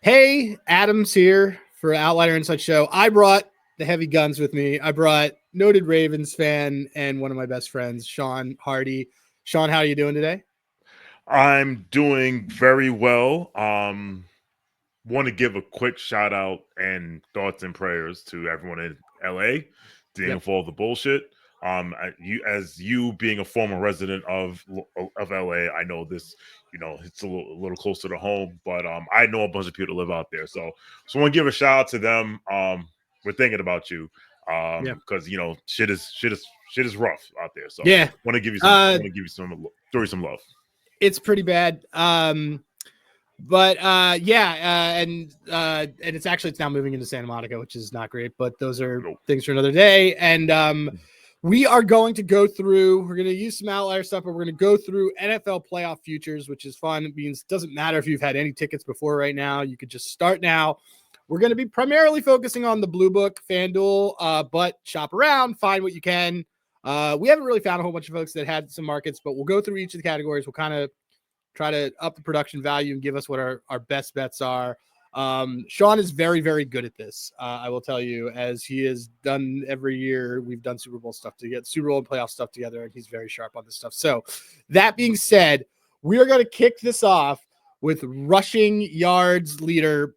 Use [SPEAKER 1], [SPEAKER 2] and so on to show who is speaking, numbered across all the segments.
[SPEAKER 1] Hey, Adam's here for Outlier Insight Show. I brought the heavy guns with me. I brought noted Ravens fan and one of my best friends, Shawn Hardy. Shawn, how are you doing today?
[SPEAKER 2] I'm doing very well. Want to give a quick shout out and thoughts and prayers to everyone in LA dealing with all the bullshit. As you being a former resident of LA, I know this. It's a little closer to home, but I know a bunch of people that live out there. So I want to give a shout out to them. We're thinking about you. Because shit is rough out there. So
[SPEAKER 1] Yeah.
[SPEAKER 2] want to give you some. I want to give you throw you some love.
[SPEAKER 1] It's pretty bad. And it's now moving into Santa Monica, which is not great, but those are things for another day. And we're going to use some Outlier stuff, but we're going to go through NFL playoff futures, which is fun. It means it doesn't matter if you've had any tickets before right now. You could just start now. We're going to be primarily focusing on the Blue Book, FanDuel, but shop around, find what you can. We haven't really found a whole bunch of folks that had some markets, but we'll go through each of the categories. We'll kind of try to up the production value and give us what our best bets are. Shawn is very, very good at this. I will tell you, as he has done every year. We've done Super Bowl stuff together, Super Bowl and playoff stuff together, and he's very sharp on this stuff. So that being said, we are going to kick this off with rushing yards leader.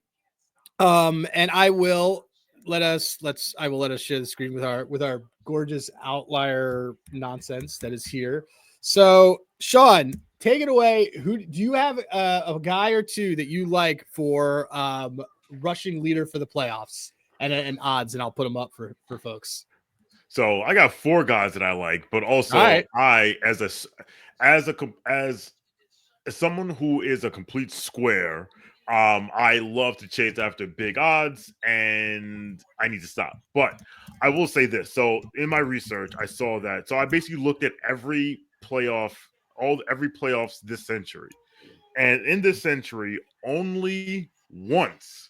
[SPEAKER 1] And I will let us share the screen with our gorgeous Outlier nonsense that is here. So Shawn, take it away. Who do you have a guy or two that you like for rushing leader for the playoffs and odds, and I'll put them up for folks.
[SPEAKER 2] So I got four guys that I like, but also I as someone who is a complete square, I love to chase after big odds, and I need to stop. But I will say this. So in my research, I saw that. So I basically looked at every playoffs this century. And in this century, only once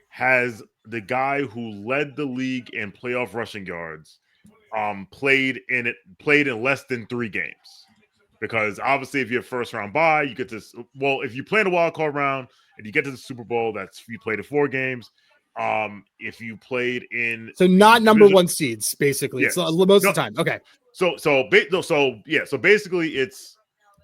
[SPEAKER 2] has the guy who led the league in playoff rushing yards played in less than 3 games. Because obviously, if you're a first round bye, you get this. Well, if you play in a wild card round and you get to the Super Bowl, you played in 4 games. If you played in
[SPEAKER 1] not number one seeds, basically, it's most of the time. Okay.
[SPEAKER 2] So basically, it's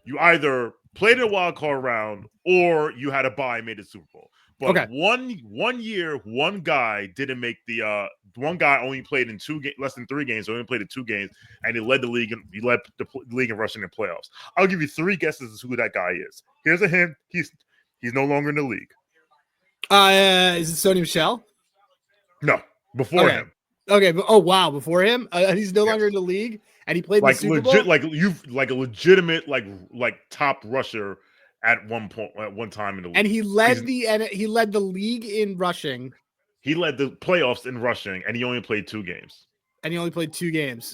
[SPEAKER 2] you either played in a wild card round or you had a bye and made the Super Bowl. But one year, one guy didn't make the. One guy only played in less than 3 games, so he only played in 2 games, and he led the league. He led the league in rushing in playoffs. I'll give you 3 guesses as to who that guy is. Here's a hint: he's no longer in the league.
[SPEAKER 1] Is it Sony Michel?
[SPEAKER 2] No, before him.
[SPEAKER 1] Okay, but before him, he's no longer in the league, and he played in the Super Bowl.
[SPEAKER 2] Like a legitimate top rusher at one time in the league,
[SPEAKER 1] and he led the league in rushing.
[SPEAKER 2] He led the playoffs in rushing, and he only played 2 games.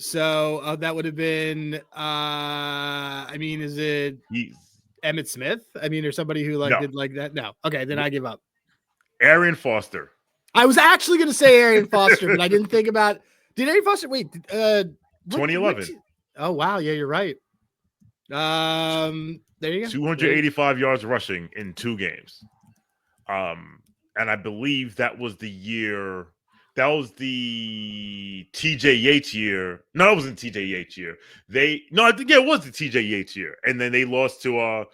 [SPEAKER 1] So that would have been. Is it Emmitt Smith? Or somebody who did like that? No. Okay, then I give up.
[SPEAKER 2] Arian Foster.
[SPEAKER 1] I was actually going to say Arian Foster, but I didn't think about. Did Arian Foster? Wait,
[SPEAKER 2] 2011.
[SPEAKER 1] Oh wow, yeah, you're right. There you go.
[SPEAKER 2] 285 yards rushing in 2 games. And I believe that was the year. That was the TJ Yates year. No, it wasn't TJ Yates year. I think it was the TJ Yates year. And then they lost to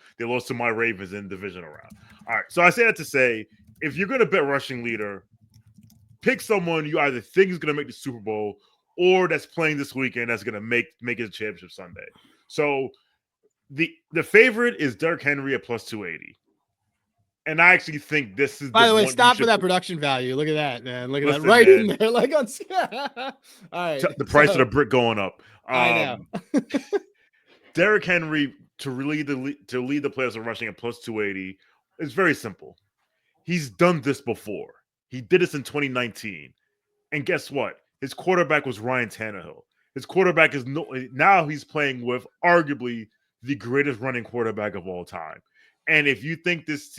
[SPEAKER 2] my Ravens in the divisional round. All right. So I say that to say, if you're gonna bet rushing leader, pick someone you either think is gonna make the Super Bowl or that's playing this weekend that's gonna make it a championship Sunday. So the favorite is Derrick Henry at plus 280. And I actually think this is.
[SPEAKER 1] By the way, stop for that production value. Look at that, man. Look at that right in there. Like on. All right.
[SPEAKER 2] The price of the brick going up.
[SPEAKER 1] I know.
[SPEAKER 2] Derrick Henry to lead the players in rushing at plus 280 is very simple. He's done this before. He did this in 2019, and guess what? His quarterback was Ryan Tannehill. His quarterback is now he's playing with arguably the greatest running quarterback of all time. And if you think this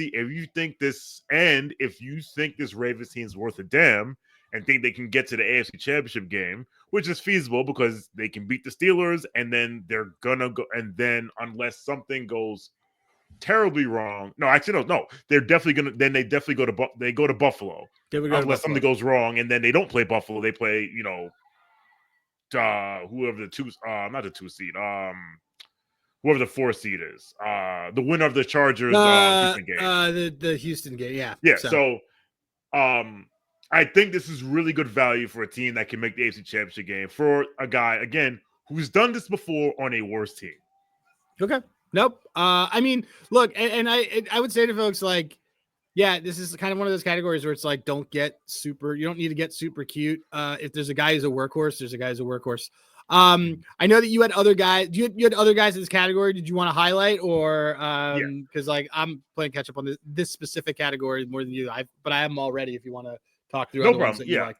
[SPEAKER 2] Ravens team is worth a damn and think they can get to the AFC Championship game, which is feasible because they can beat the Steelers, and then they're gonna go, and then unless something goes terribly wrong. No, actually, no. They're definitely gonna. Then they definitely go to Buffalo. Unless something goes wrong, and then they don't play Buffalo. They play, whoever the two, not the 2 seed, whoever the 4 seed is, the winner of the Chargers Houston game.
[SPEAKER 1] The Houston game, yeah.
[SPEAKER 2] Yeah. So, I think this is really good value for a team that can make the AFC Championship game for a guy again who's done this before on a worse team.
[SPEAKER 1] Okay. Nope. I mean, look, and I would say to folks like, yeah, this is kind of one of those categories where it's like, you don't need to get super cute. If there's a guy who's a workhorse, there's a guy who's a workhorse. I know that you had other guys. You had other guys in this category. Did you want to highlight or because like I'm playing catch up on this specific category more than you. But I am already. If you want to talk through other ones that you like.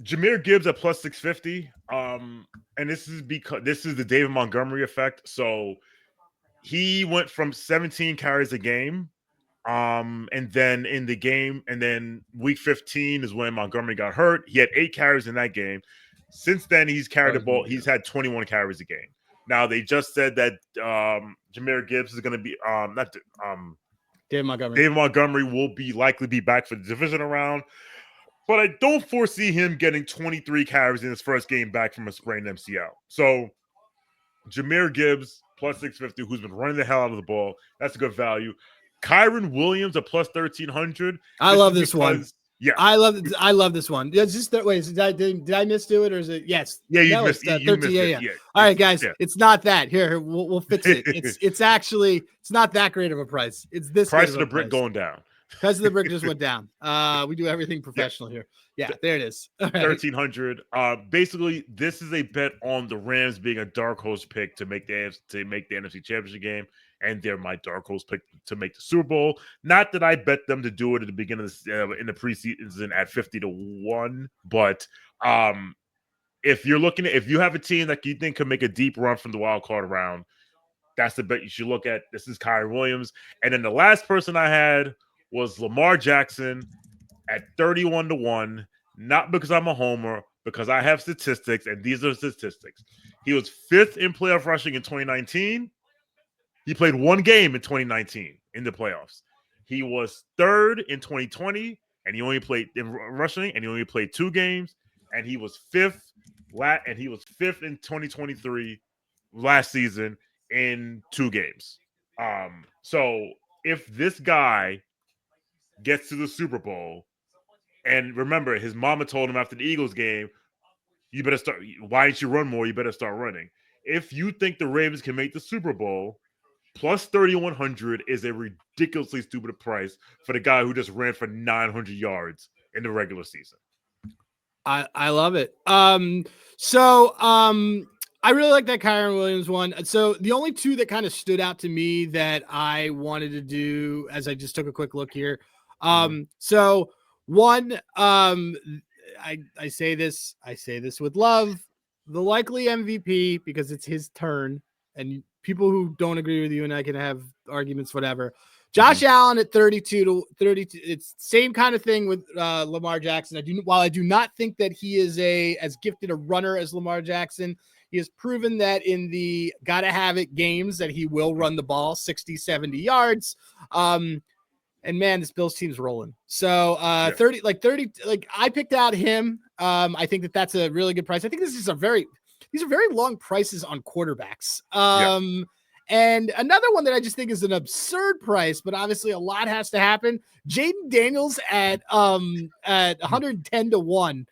[SPEAKER 2] Jahmyr Gibbs at plus 650. And this is because this is the David Montgomery effect. So he went from 17 carries a game. And then in the game, and then week 15 is when Montgomery got hurt. He had 8 carries in that game. Since then, he's carried the ball. He's had 21 carries a game. Now they just said that Jahmyr Gibbs is going to be
[SPEAKER 1] David Montgomery.
[SPEAKER 2] David Montgomery will likely be back for the divisional round, but I don't foresee him getting 23 carries in his first game back from a sprained MCL. So Jahmyr Gibbs plus 650, who's been running the hell out of the ball. That's a good value. Kyren Williams at plus 1,300.
[SPEAKER 1] I love this one.
[SPEAKER 2] Yeah,
[SPEAKER 1] I love this one. Yeah, just that way. Did I misdo it or is it? Yes.
[SPEAKER 2] Yeah, you missed it.
[SPEAKER 1] Yeah. All right, guys. Yeah. It's not that. Here, we'll fix it. It's actually not that great of a price. It's this
[SPEAKER 2] price of the brick going down.
[SPEAKER 1] Price of the brick just went down. We do everything professional here. Yeah, there it is.
[SPEAKER 2] Right. 1,300. Basically, this is a bet on the Rams being a dark horse pick to make the NFC Championship game, and they're my dark horse pick to make the Super Bowl. Not that I bet them to do it at the beginning of in the preseason at 50-1, but if you have a team that you think could make a deep run from the wild card round, that's the bet you should look at. This is Kyren Williams, and then the last person I had was Lamar Jackson at 31-1, not because I'm a homer, because I have statistics, and these are statistics. He was 5th in playoff rushing in 2019. He played 1 game in 2019 in the playoffs. He was 3rd in 2020, and he only played in rushing, and he only played 2 games, and he was 5th in 2023 last season in 2 games. So if this guy gets to the Super Bowl, and remember, his mama told him after the Eagles game, you better start. Why didn't you run more? You better start running. If you think the Ravens can make the Super Bowl, plus 3,100 is a ridiculously stupid price for the guy who just ran for 900 yards in the regular season.
[SPEAKER 1] I love it. I really like that Kyren Williams one. So the only 2 that kind of stood out to me that I wanted to do as I just took a quick look here. So one, I say this with love, the likely MVP, because it's his turn, and people who don't agree with you and I can have arguments, whatever. Josh Allen at 32. It's same kind of thing with Lamar Jackson. While I do not think that he is as gifted a runner as Lamar Jackson, he has proven that in the gotta have it games that he will run the ball 60, 70 yards. And man, this Bills team's rolling. So 30, I picked out him. I think that's a really good price. I think these are very long prices on quarterbacks. And another one that I just think is an absurd price, but obviously a lot has to happen. Jayden Daniels at 110-1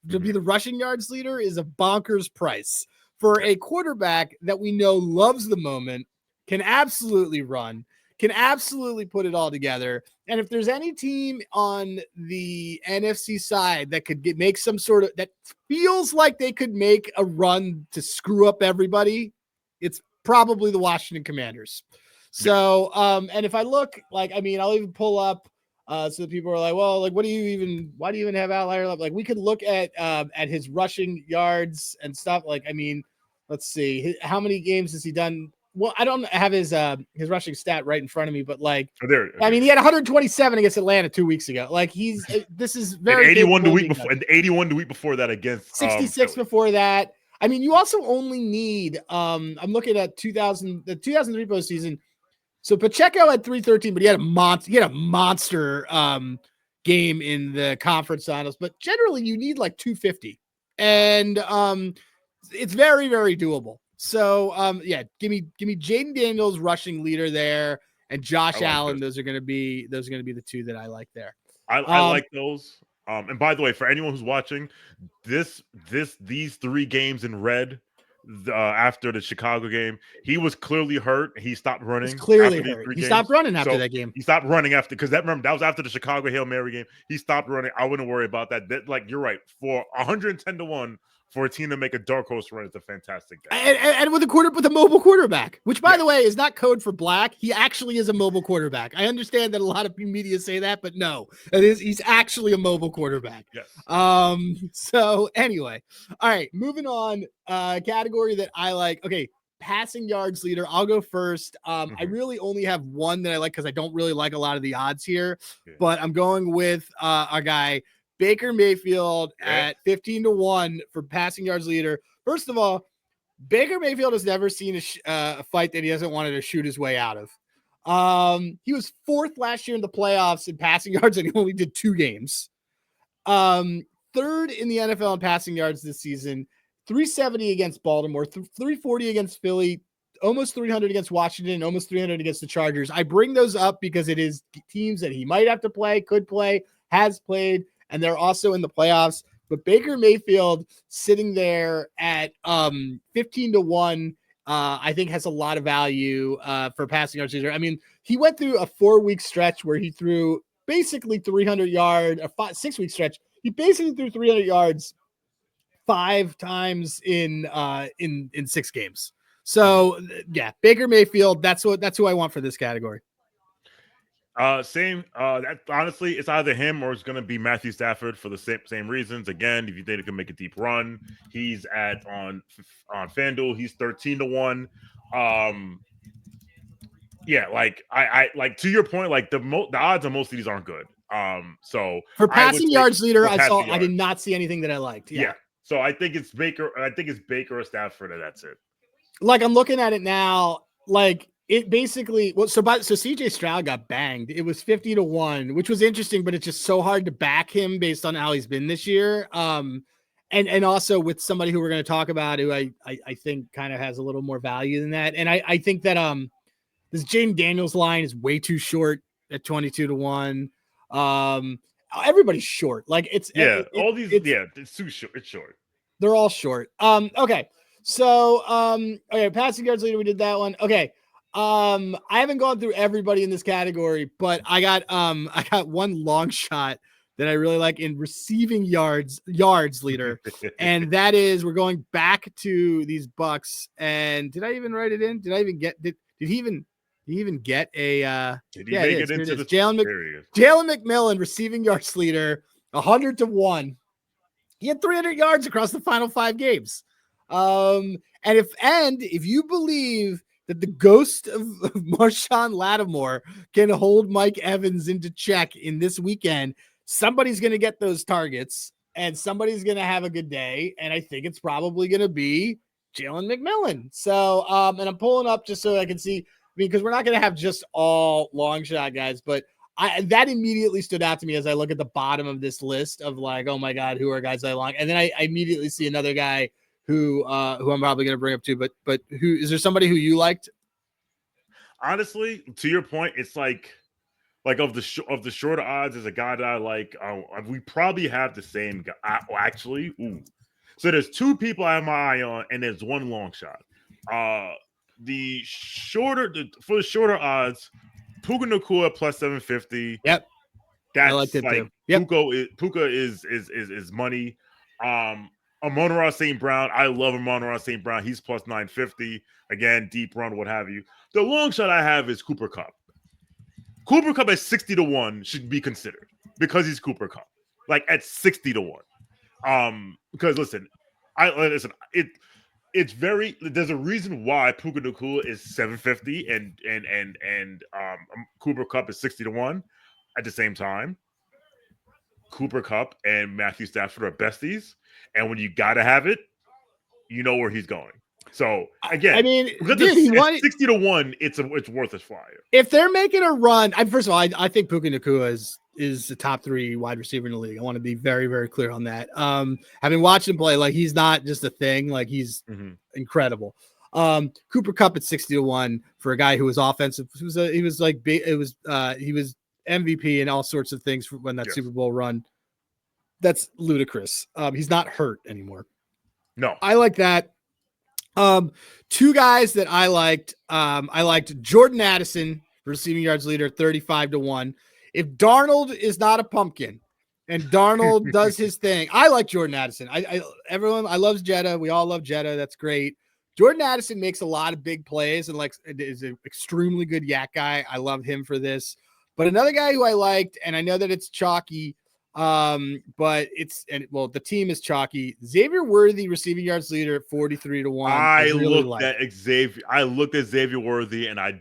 [SPEAKER 1] to be the rushing yards leader is a bonkers price for a quarterback that we know loves the moment, can absolutely run, can absolutely put it all together. And if there's any team on the NFC side that could make some sort of, that feels like they could make a run to screw up everybody, it's probably the Washington Commanders. So, and if I look, I'll even pull up, so that people are like, well, why do you even have Outlier up? We could look at his rushing yards and stuff. Let's see, how many games has he done? Well, I don't have his rushing stat right in front of me, but he had 127 against Atlanta 2 weeks ago. This is very
[SPEAKER 2] 81 the week before, and 81 the week before that against
[SPEAKER 1] 66 before that. You also only need. I'm looking at the 2003 postseason. So Pacheco had 313, but he had a monster game in the conference finals. But generally, you need like 250, and it's very, very doable. So give me Jayden Daniels rushing leader there, and Josh Allen. Those are going to be the two that I like there.
[SPEAKER 2] I like those. And by the way, for anyone who's watching, these 3 games in red after the Chicago game, he was clearly hurt. He stopped running.
[SPEAKER 1] He's clearly hurt. He stopped running after that game.
[SPEAKER 2] He stopped running after because that was after the Chicago Hail Mary game. He stopped running. I wouldn't worry about that. Like you're right. For 110-1 for a team to make a dark horse run, it's a fantastic game.
[SPEAKER 1] And with a mobile quarterback, which by the way is not code for black. He actually is a mobile quarterback. I understand that a lot of media say that, but no, he's actually a mobile quarterback.
[SPEAKER 2] Yes.
[SPEAKER 1] So anyway, all right, moving on. Category that I like. Okay, passing yards leader. I'll go first. I really only have one that I like because I don't really like a lot of the odds here, but I'm going with our guy Baker Mayfield at 15-1 for passing yards leader. First of all, Baker Mayfield has never seen a fight that he doesn't want to shoot his way out of. He was 4th last year in the playoffs in passing yards, and he only did 2 games. 3rd in the NFL in passing yards this season. 370 against Baltimore, 340 against Philly, almost 300 against Washington, almost 300 against the Chargers. I bring those up because it is teams that he might have to play, could play, has played, and they're also in the playoffs. But Baker Mayfield sitting there at 15-1, I think has a lot of value for passing yards. I mean, he went through a 4-week stretch where he threw basically 300 yards, a 6-week stretch. He basically threw 300 yards 5 times in 6 games. So yeah, Baker Mayfield. That's who I want for this category.
[SPEAKER 2] Same. That honestly, it's either him or it's going to be Matthew Stafford for the same reasons. Again, if you think he can make a deep run, he's on FanDuel. He's 13-1. Yeah, like I like to your point. Like the odds on most of these aren't good. So
[SPEAKER 1] for passing yards leader, I did not see anything that I liked. Yeah.
[SPEAKER 2] So I think it's Baker. I think it's Baker or Stafford, and that's it.
[SPEAKER 1] Like I'm looking at it now, like. It basically so CJ Stroud got banged. It was 50-1, which was interesting, but it's just so hard to back him based on how he's been this year. And also with somebody who we're going to talk about who I think kind of has a little more value than that. And I think that this Jayden Daniels line is way too short at 22-1. Everybody's short. Like it's too short. It's short. They're all short. Okay. So okay, passing yards leader, we did that one. Okay. I haven't gone through everybody in this category, but I got one long shot that I really like in receiving yards leader. And that is, we're going back to these Bucks. And did I even write it in? Did I even get, did he even get a,
[SPEAKER 2] did he make it into the
[SPEAKER 1] Jalen McMillan receiving yards leader, 100-1. He had 300 yards across the final 5 games. And if you believe that the ghost of Marshawn Lattimore can hold Mike Evans into check in this weekend, somebody's going to get those targets and somebody's going to have a good day. And I think it's probably going to be Jalen McMillan. So, and I'm pulling up just so I can see, because we're not going to have just all long shot guys, but that immediately stood out to me as I look at the bottom of this list of like, oh my God, who are guys I long? And then I immediately see another guy who I'm probably going to bring up too, but who is there somebody who you liked?
[SPEAKER 2] Honestly, to your point, it's like of the shorter odds is a guy that I like. We probably have the same guy. So there's 2 people I have my eye on, and there's one long shot. For the shorter odds, Puka Nacua plus 750.
[SPEAKER 1] Yep,
[SPEAKER 2] that's I like it too. Yep. Puka is money. Amon-Ra St. Brown. I love Amon-Ra St. Brown. He's plus 950. Again, deep run, what have you. The long shot I have is Cooper Kupp. Cooper Kupp at 60-1 should be considered because he's Cooper Kupp. Like at 60-1. Because it's very, there's a reason why Puka Nacua is 750 and Cooper Kupp is 60-1 at the same time. Cooper Kupp and Matthew Stafford are besties. And when you got to have it, you know where he's going. So again,
[SPEAKER 1] I mean,
[SPEAKER 2] because
[SPEAKER 1] dude, he won
[SPEAKER 2] 60-1. It's worth a flyer.
[SPEAKER 1] If they're making a run, first of all, I think Puka Nacua is the top 3 wide receiver in the league. I want to be very, very clear on that. Having watched him play, like he's not just a thing, like he's incredible. Cooper Kupp at 60-1 for a guy who was offensive. He was MVP and all sorts of things when that Super Bowl run. That's ludicrous. He's not hurt anymore.
[SPEAKER 2] No,
[SPEAKER 1] I like that. 2 guys that I liked Jordan Addison, receiving yards leader, 35-1. If Darnold is not a pumpkin and Darnold does his thing, I like Jordan Addison. I loves Jetta. We all love Jetta. That's great. Jordan Addison makes a lot of big plays and is an extremely good yak guy. I love him for this. But another guy who I liked, and I know that it's chalky, but the team is chalky. Xavier Worthy, receiving yards leader at 43-1.
[SPEAKER 2] I looked at Xavier Worthy and I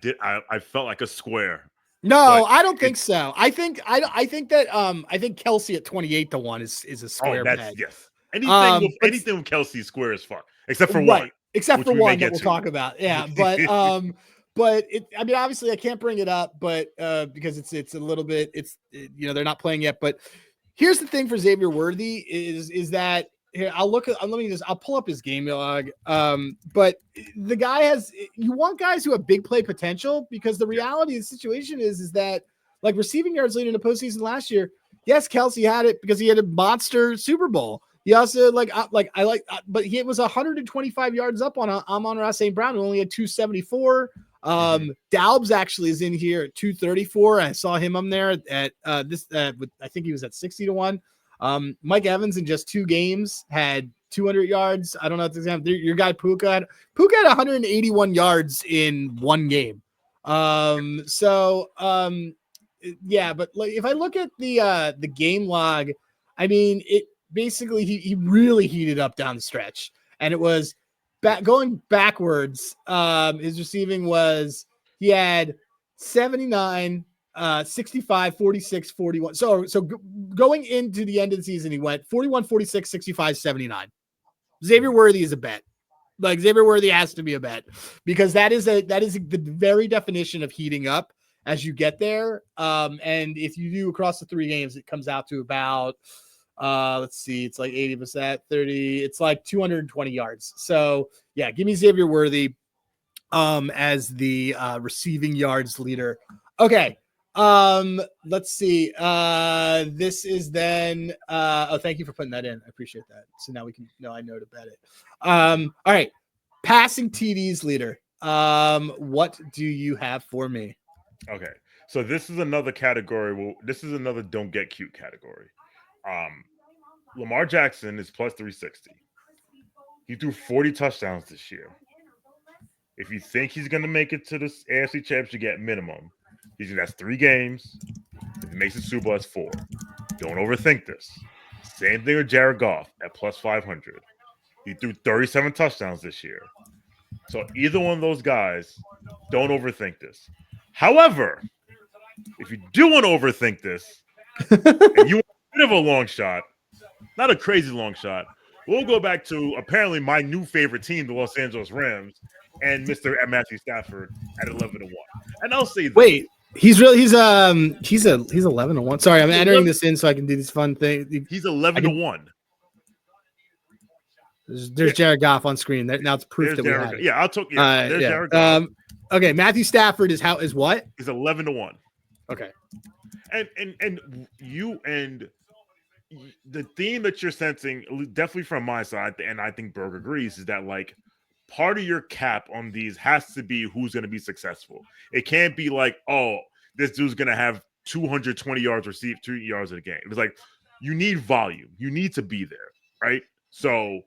[SPEAKER 2] felt like a square.
[SPEAKER 1] No, I don't think so. I think that Kelce at 28-1 is a square bet.
[SPEAKER 2] Yes. Anything with Kelce square is fun, except for one.
[SPEAKER 1] Except for one that we'll talk about. Yeah, but obviously I can't bring it up, but because it's a little bit, they're not playing yet. But here's the thing for Xavier Worthy is that here I'll pull up his game log. But the guy you want guys who have big play potential, because the reality of the situation is that like receiving yards leader in the postseason last year. Yes, Kelce had it because he had a monster Super Bowl. He also but he was 125 yards up on Amon-Ra St Brown, who only had 274. Daubs actually is in here at 234. I saw him up there at I think he was at 60-1. Mike Evans in just 2 games had 200 yards. I don't know if this is your guy Puka had 181 yards in 1 game. Yeah, but like if I look at the game log, I mean it basically he really heated up down the stretch, and it was going backwards. His receiving was he had 79, 65, 46, 41. So going into the end of the season, he went 41, 46, 65, 79. Xavier Worthy is a bet. Like Xavier Worthy has to be a bet because that is the very definition of heating up as you get there. And if you do across the 3 games, it comes out to about let's see, it's like 80%, 30, it's like 220 yards. So yeah, give me Xavier Worthy as the receiving yards leader. Okay. Let's see. This is then thank you for putting that in. I appreciate that. So now I know to bet it. All right. Passing TDs leader. What do you have for me?
[SPEAKER 2] Okay. So this is another category. This is another don't get cute category. Lamar Jackson is plus 360. He threw 40 touchdowns this year. If you think he's going to make it to the AFC Championship at minimum, that's 3 games. If he makes the Super Bowl, that's 4. Don't overthink this. Same thing with Jared Goff at plus 500. He threw 37 touchdowns this year. So either one of those guys, don't overthink this. However, if you do want to overthink this, and you want a bit of a long shot, not a crazy long shot, we'll go back to apparently my new favorite team, the Los Angeles Rams, and Mr. Matthew Stafford at 11-1. And I'll say this.
[SPEAKER 1] Wait, he's 11-1. Sorry, I'm entering this in so I can do this fun thing.
[SPEAKER 2] He's 11-1.
[SPEAKER 1] There's Jared Goff on screen. Now it's proof that we had it.
[SPEAKER 2] Yeah, I'll talk. Yeah, there's Jared Goff.
[SPEAKER 1] Okay, Matthew Stafford is what?
[SPEAKER 2] He's 11-1.
[SPEAKER 1] Okay.
[SPEAKER 2] And you and the theme that you're sensing, definitely from my side, and I think Berg agrees, is that like part of your cap on these has to be who's going to be successful. It can't be like, oh, this dude's going to have 220 yards received, 2 yards in a game. It's like you need volume. You need to be there, right? So,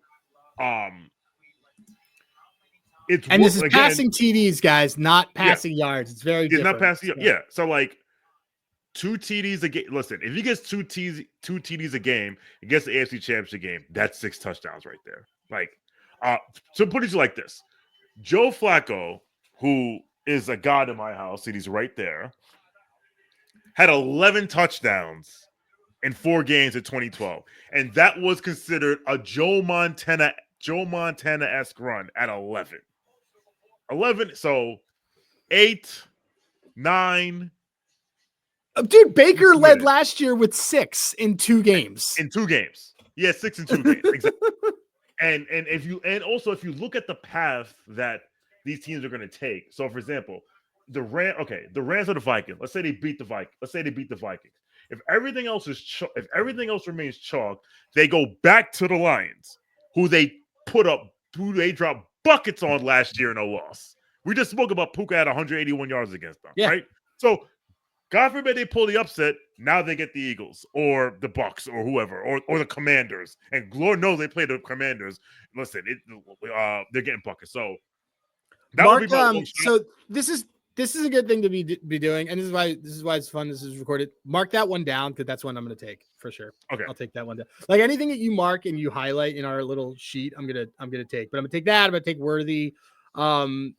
[SPEAKER 1] this is passing TDs, guys, not passing yards. It's very different.
[SPEAKER 2] It's not passing. Yeah. So like 2 TDs a game. Listen, if he gets two TDs a game, he gets the AFC Championship game. That's 6 touchdowns right there. Like, so put it like this: Joe Flacco, who is a god in my house, and he's right there, had 11 touchdowns in 4 games in 2012, and that was considered a Joe Montana Joe Montana-esque run at 11. 11, so 8, 9.
[SPEAKER 1] Dude, Baker led last year with 6 in 2 games.
[SPEAKER 2] In 2 games. Yeah, 6 in 2 games. Exactly. And if you look at the path that these teams are going to take. So for example, the Rams or the Vikings. Let's say they beat the Vikings. If everything else remains chalk, they go back to the Lions, who they dropped buckets on last year in a loss. We just spoke about Puka had 181 yards against them, right? So God forbid they pull the upset. Now they get the Eagles or the Bucks or whoever or the Commanders. And Lord knows they play the Commanders. Listen, they're getting buckets. So that
[SPEAKER 1] Mark,
[SPEAKER 2] would be
[SPEAKER 1] so this is a good thing to be doing, and this is why it's fun. This is recorded. Mark that one down because that's one I'm going to take for sure.
[SPEAKER 2] Okay,
[SPEAKER 1] I'll take that one down. Like anything that you mark and you highlight in our little sheet, I'm gonna take. But I'm gonna take that. I'm gonna take Worthy. And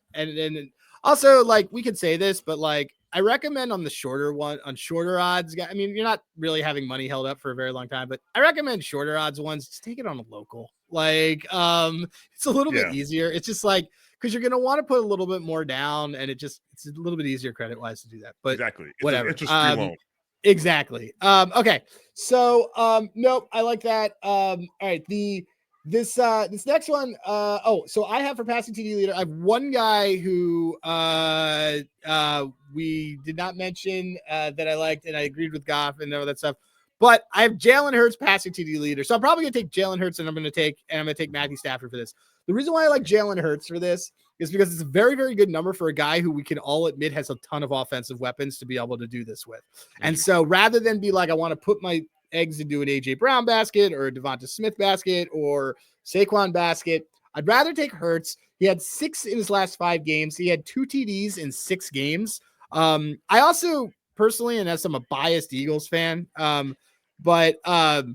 [SPEAKER 1] also like we could say this, but like I recommend on shorter odds. I mean, you're not really having money held up for a very long time, but I recommend shorter odds ones. Just take it on a local. Like it's a little bit easier. It's just like because you're gonna want to put a little bit more down, and it's a little bit easier credit wise to do that. But
[SPEAKER 2] exactly, it's
[SPEAKER 1] whatever.
[SPEAKER 2] Interest-free loan.
[SPEAKER 1] Exactly. Okay. So nope, I like that. All right. This next one. So I have for passing TD leader. I have one guy who we did not mention that I liked, and I agreed with Goff and all that stuff. But I have Jalen Hurts passing TD leader. So I'm probably gonna take Jalen Hurts, and I'm gonna take Matthew Stafford for this. The reason why I like Jalen Hurts for this is because it's a very, very good number for a guy who we can all admit has a ton of offensive weapons to be able to do this with. And so rather than be like, I want to put my eggs into an AJ Brown basket or a Devonta Smith basket or Saquon basket, I'd rather take Hurts. He had 6 in his last 5 games. He had 2 TDs in 6 games. I also personally, and as I'm a biased Eagles fan, but I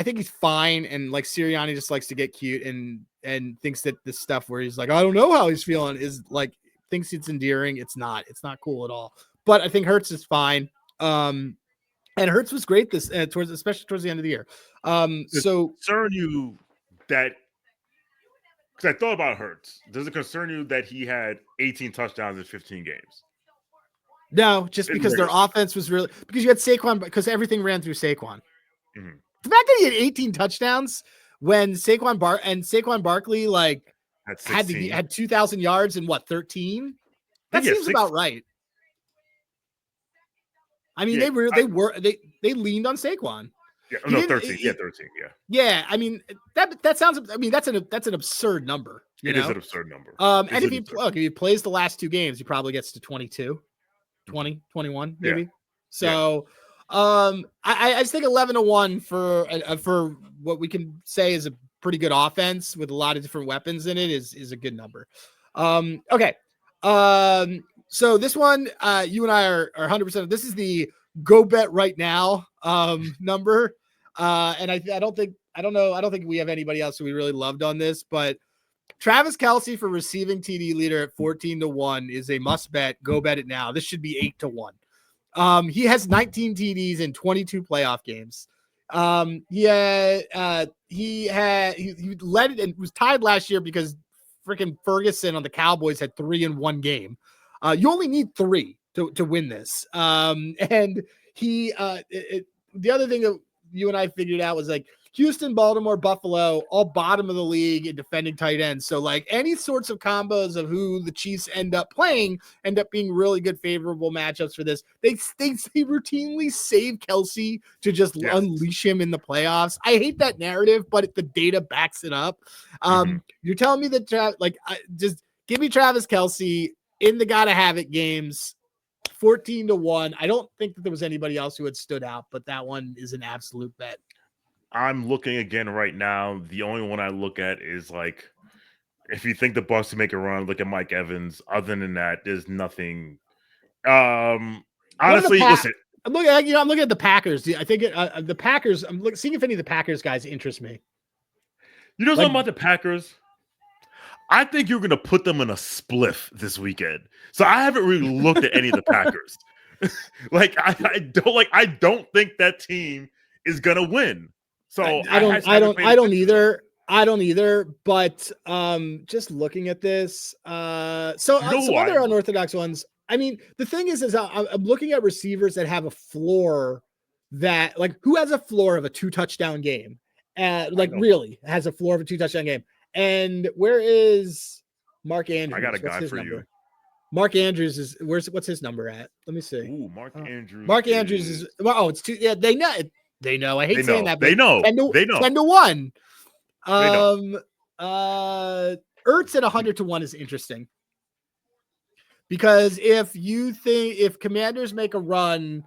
[SPEAKER 1] think he's fine. And like Sirianni just likes to get cute and thinks that this stuff where he's like, I don't know how he's feeling is like, thinks it's endearing. It's not cool at all. But I think Hurts is fine. And Hurts was great especially towards the end of the year. So
[SPEAKER 2] concern you that because I thought about Hurts. Does it concern you that he had 18 touchdowns in 15 games?
[SPEAKER 1] No, just because their offense was really because you had Saquon because everything ran through Saquon.
[SPEAKER 2] Mm-hmm.
[SPEAKER 1] The fact that he had 18 touchdowns when Saquon Barkley like had 2,000 yards in 13? That seems about right. I mean, they leaned on Saquon.
[SPEAKER 2] Yeah, no, 13. 13. Yeah.
[SPEAKER 1] Yeah, I mean that sounds. I mean that's an absurd number.
[SPEAKER 2] It is an absurd number.
[SPEAKER 1] And if he plays the last 2 games, he probably gets to 22, 20, 21 maybe. Yeah. So. I just think 11-1 for what we can say is a pretty good offense with a lot of different weapons in it is a good number. Okay. So this one, you and I are 100%. This is the go bet right now number. And I don't think we have anybody else who we really loved on this, but Travis Kelce for receiving TD leader at 14-1 is a must bet. Go bet it now. This should be 8-1. He has 19 TDs in 22 playoff games. He led it and was tied last year because freaking Ferguson on the Cowboys had 3 in 1 game. You only need 3 to win this. And he, the other thing that you and I figured out was like Houston, Baltimore, Buffalo, all bottom of the league in defending tight ends. So like any sorts of combos of who the Chiefs end up playing end up being really good, favorable matchups for this. They routinely save Kelce to just unleash him in the playoffs. I hate that narrative, but the data backs it up. You're telling me that just give me Travis Kelce in the gotta have it games. 14-1. I don't think that there was anybody else who had stood out, but that one is an absolute bet.
[SPEAKER 2] I'm looking again right now. The only one I look at is like, if you think the Bucs can make a run, look at Mike Evans. Other than that, there's nothing. Honestly, listen.
[SPEAKER 1] I'm looking at the Packers. I think the Packers. I'm seeing if any of the Packers guys interest me.
[SPEAKER 2] You know something about the Packers? I think you're going to put them in a spliff this weekend. So I haven't really looked at any of the Packers. I don't think that team is going to win. So
[SPEAKER 1] I don't either. I don't either, but just looking at this, some other unorthodox ones. I mean, the thing is I'm looking at receivers that have a floor that, like, who has a floor of a 2-touchdown game? Really has a floor of a 2-touchdown game. And where is Mark Andrews?
[SPEAKER 2] I got a guy
[SPEAKER 1] his
[SPEAKER 2] for
[SPEAKER 1] number?
[SPEAKER 2] you.
[SPEAKER 1] Mark Andrews is what's his number at? Let me see.
[SPEAKER 2] Ooh, Mark Andrews.
[SPEAKER 1] Mark Andrews is it's 2. Yeah, they know. They know. I hate saying that. But
[SPEAKER 2] they know.
[SPEAKER 1] 10-1. Ertz at 100-1 is interesting. Because if Commanders make a run,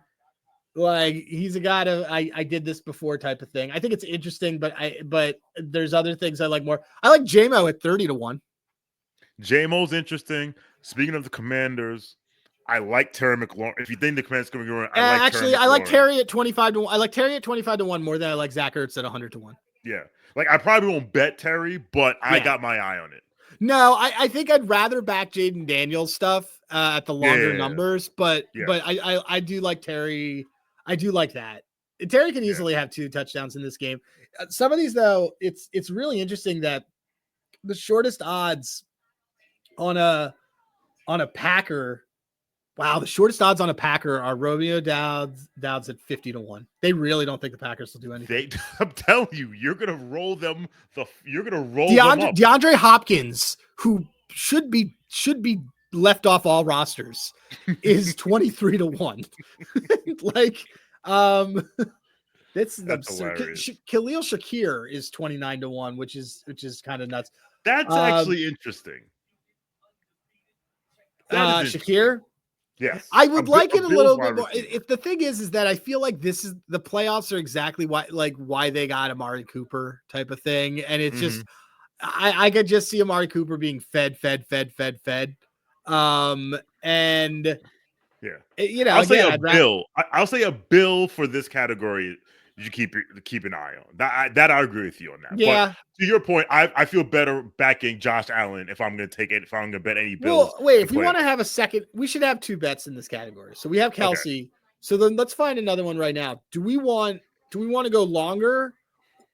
[SPEAKER 1] like, he's a guy I did this before type of thing. I think it's interesting, but there's other things I like more. I like JMO at 30-1.
[SPEAKER 2] JMO's interesting. Speaking of the Commanders, I like Terry McLaurin. If you think the Commanders going to go,
[SPEAKER 1] I like Terry at 25-1. I like Terry at 25-1 more than I like Zach Ertz at 100-1.
[SPEAKER 2] Yeah, like, I probably won't bet Terry, but I got my eye on it.
[SPEAKER 1] No, I think I'd rather back Jayden Daniels stuff at the longer numbers, but I do like Terry. I do like that. Terry can easily have 2 touchdowns in this game. Some of these, though, it's really interesting that the shortest odds on a Packer. Wow, the shortest odds on a Packer are Romeo Dowds at 50-1. They really don't think the Packers will do anything.
[SPEAKER 2] I'm telling you, you're gonna roll them. You're gonna roll
[SPEAKER 1] them
[SPEAKER 2] up.
[SPEAKER 1] DeAndre Hopkins, who should be left off all rosters, is 23-1. Like, that's absurd. Khalil Shakir is 29-1, which is kind of nuts.
[SPEAKER 2] That's actually interesting.
[SPEAKER 1] Shakir.
[SPEAKER 2] Yes,
[SPEAKER 1] I would like it a little bit more. If the thing is that I feel like this is the playoffs are exactly why they got Amari Cooper type of thing, and it's just I could just see Amari Cooper being fed. And
[SPEAKER 2] I'll say a bill. I'll say a bill for this category. You keep an eye on that. I agree with you on that.
[SPEAKER 1] Yeah.
[SPEAKER 2] But to your point, I feel better backing Josh Allen if I'm going to take it. If I'm going to bet any bills.
[SPEAKER 1] Well, wait. If we want to have a second, we should have 2 bets in this category. So we have Kelce. Okay. So then let's find another one right now. Do we want to go longer?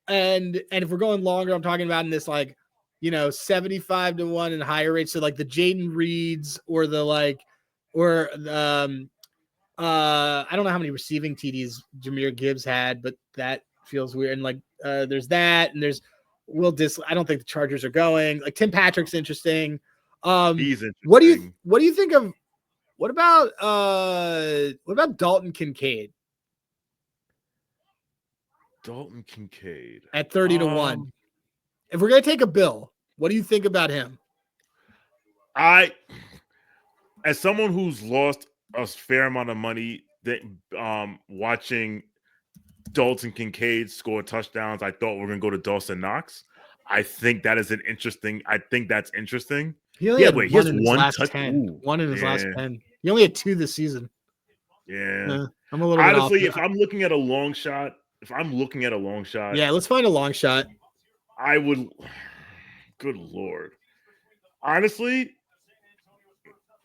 [SPEAKER 1] And if we're going longer, I'm talking about in this 75-1 and higher rates. So like the Jayden Reeds or I don't know how many receiving TDs Jahmyr Gibbs had, but that feels weird. And there's that, and there's Will Disley. I don't think the Chargers are going. Like, Tim Patrick's interesting.
[SPEAKER 2] He's interesting.
[SPEAKER 1] What do you think of? What about Dalton Kincaid?
[SPEAKER 2] Dalton Kincaid
[SPEAKER 1] at 30-1. If we're gonna take a bill, what do you think about him?
[SPEAKER 2] As someone who's lost a fair amount of money that watching Dalton Kincaid score touchdowns, I thought we were gonna go to Dawson Knox. I think that's interesting.
[SPEAKER 1] He only had one in his last 10. One in his last 10. He only had 2 this season.
[SPEAKER 2] Yeah.
[SPEAKER 1] I'm a little
[SPEAKER 2] honestly,
[SPEAKER 1] bit
[SPEAKER 2] if I'm looking at a long shot,
[SPEAKER 1] yeah, let's find a long shot.
[SPEAKER 2] I would. Good Lord. Honestly.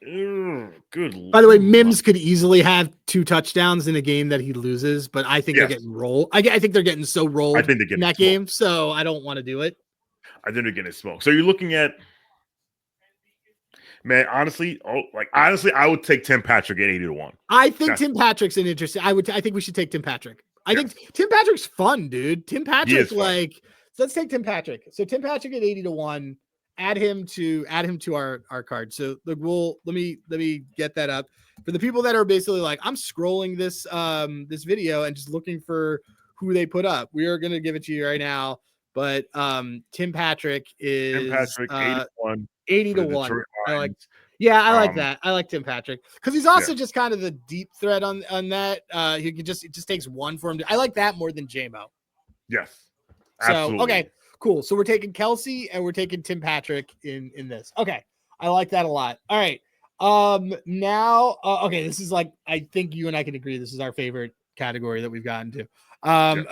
[SPEAKER 1] By the way, Mims could easily have 2 touchdowns in a game that he loses, but I think they're getting rolled. I think they're getting so rolled in that game, so I don't want to do it.
[SPEAKER 2] I think they're getting smoked. So you're looking at, man, honestly, I would take Tim Patrick at 80-1.
[SPEAKER 1] I think Tim Patrick's an interesting. I think we should take Tim Patrick. I think Tim Patrick's fun, dude. Tim Patrick, so let's take Tim Patrick. So Tim Patrick at 80-1. Add him to our card. So let me get that up for the people that are basically like, I'm scrolling this video and just looking for who they put up. We are going to give it to you right now. But Tim Patrick is 80-1. I like that. I like Tim Patrick because he's also just kind of the deep threat on that. It just takes one for him. I like that more than JMO.
[SPEAKER 2] Yes. Absolutely.
[SPEAKER 1] So okay. Cool. So we're taking Kelce and we're taking Tim Patrick in this. Okay. I like that a lot. All right. Now, okay. This is I think you and I can agree. This is our favorite category that we've gotten to.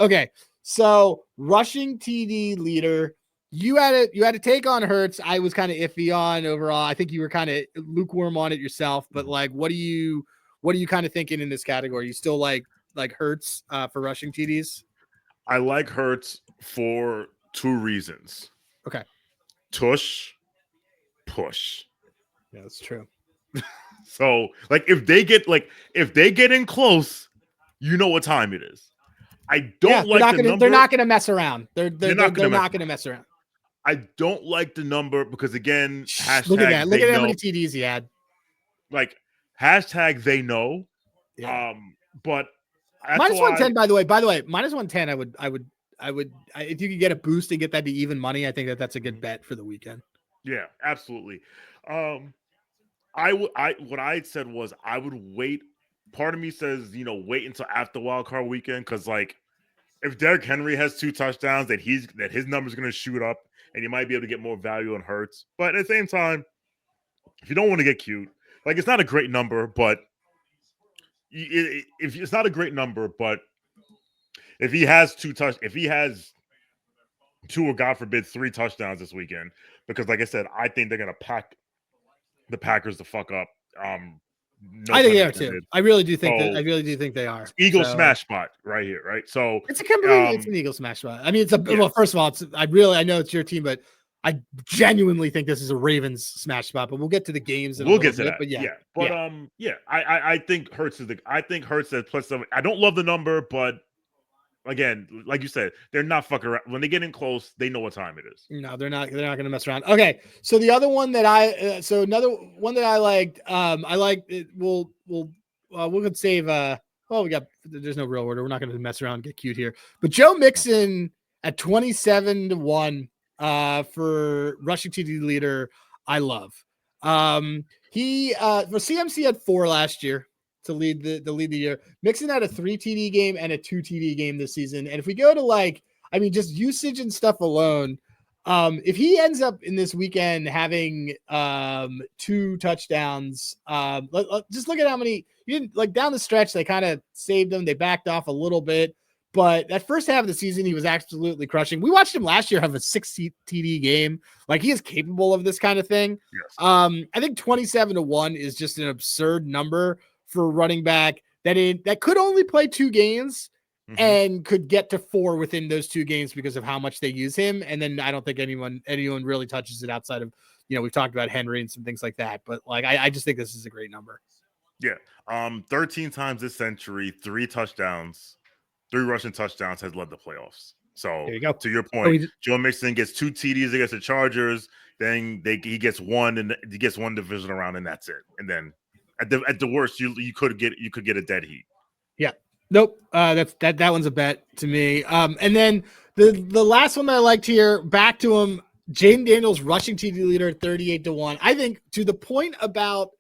[SPEAKER 1] Okay. So rushing TD leader, you had a take on Hurts. I was kind of iffy on overall. I think you were kind of lukewarm on it yourself, but what are you kind of thinking in this category? You still like Hurts for rushing TDs?
[SPEAKER 2] I like Hurts for 2 reasons.
[SPEAKER 1] Okay.
[SPEAKER 2] Tush, push.
[SPEAKER 1] Yeah, that's true.
[SPEAKER 2] So, like, if they get in close, you know what time it is. I don't like the number.
[SPEAKER 1] They're not gonna mess around. They're not gonna mess around.
[SPEAKER 2] I don't like the number because, again,
[SPEAKER 1] Look at that. Look at how many
[SPEAKER 2] know.
[SPEAKER 1] TDs he had.
[SPEAKER 2] Like, hashtag they know.
[SPEAKER 1] Yeah.
[SPEAKER 2] But
[SPEAKER 1] minus 110, by the way, minus 110. I would if you could get a boost and get that to even money, I think that's a good bet for the weekend.
[SPEAKER 2] Yeah, absolutely. What I said was I would wait. Part of me says, wait until after wild card weekend, because, like, if Derrick Henry has 2 touchdowns, that his number's going to shoot up, and you might be able to get more value on Hurts. But at the same time, if you don't want to get cute, like, it's not a great number, but if it's not a great number, but if he has 2 or, God forbid, 3 touchdowns this weekend, because, like I said, I think they're going to pack the Packers the fuck up. No,
[SPEAKER 1] I think they are too. I really do think they are.
[SPEAKER 2] Eagle smash spot right here, right? So
[SPEAKER 1] it's an Eagle smash spot. I mean, well, first of all, I know it's your team, but I genuinely think this is a Ravens smash spot. But we'll get to the games.
[SPEAKER 2] We'll get to that. But I think Hurts is plus 7. I don't love the number, but again, like you said, they're not fucking around. When they get in close, they know what time it is.
[SPEAKER 1] No, they're not going to mess around. Okay, so the other one that another one that I liked, we'll could save. There's no real order. We're not going to mess around and get cute here. But Joe Mixon at 27-1 for rushing TD leader, I love. He for CMC had 4 last year to lead the year. Mixon had a 3 TD game and a 2 TD game this season. And if we go to just usage and stuff alone, if he ends up in this weekend having 2 touchdowns, just look at how many you didn't down the stretch. They kind of saved them. They backed off a little bit, but that first half of the season, he was absolutely crushing. We watched him last year have a 6 TD game. Like, he is capable of this kind of thing.
[SPEAKER 2] Yes.
[SPEAKER 1] I think 27-1 is just an absurd number for a running back that could only play 2 games and could get to 4 within those 2 games because of how much they use him. And then I don't think anyone really touches it outside of, we've talked about Henry and some things like that, but I just think this is a great number.
[SPEAKER 2] Yeah. 13 times this century, 3 touchdowns, 3 rushing touchdowns has led the playoffs. So
[SPEAKER 1] there you go.
[SPEAKER 2] To your point, Joe Mixon gets 2 TDs against the Chargers. Then he gets 1 and he gets 1 divisional round, and that's it. And then at the worst, you could get a dead heat.
[SPEAKER 1] Yeah. Nope. That one's a bet to me. And then the last one that I liked here, back to him, Jayden Daniels rushing TD leader 38-1. I think, to the point about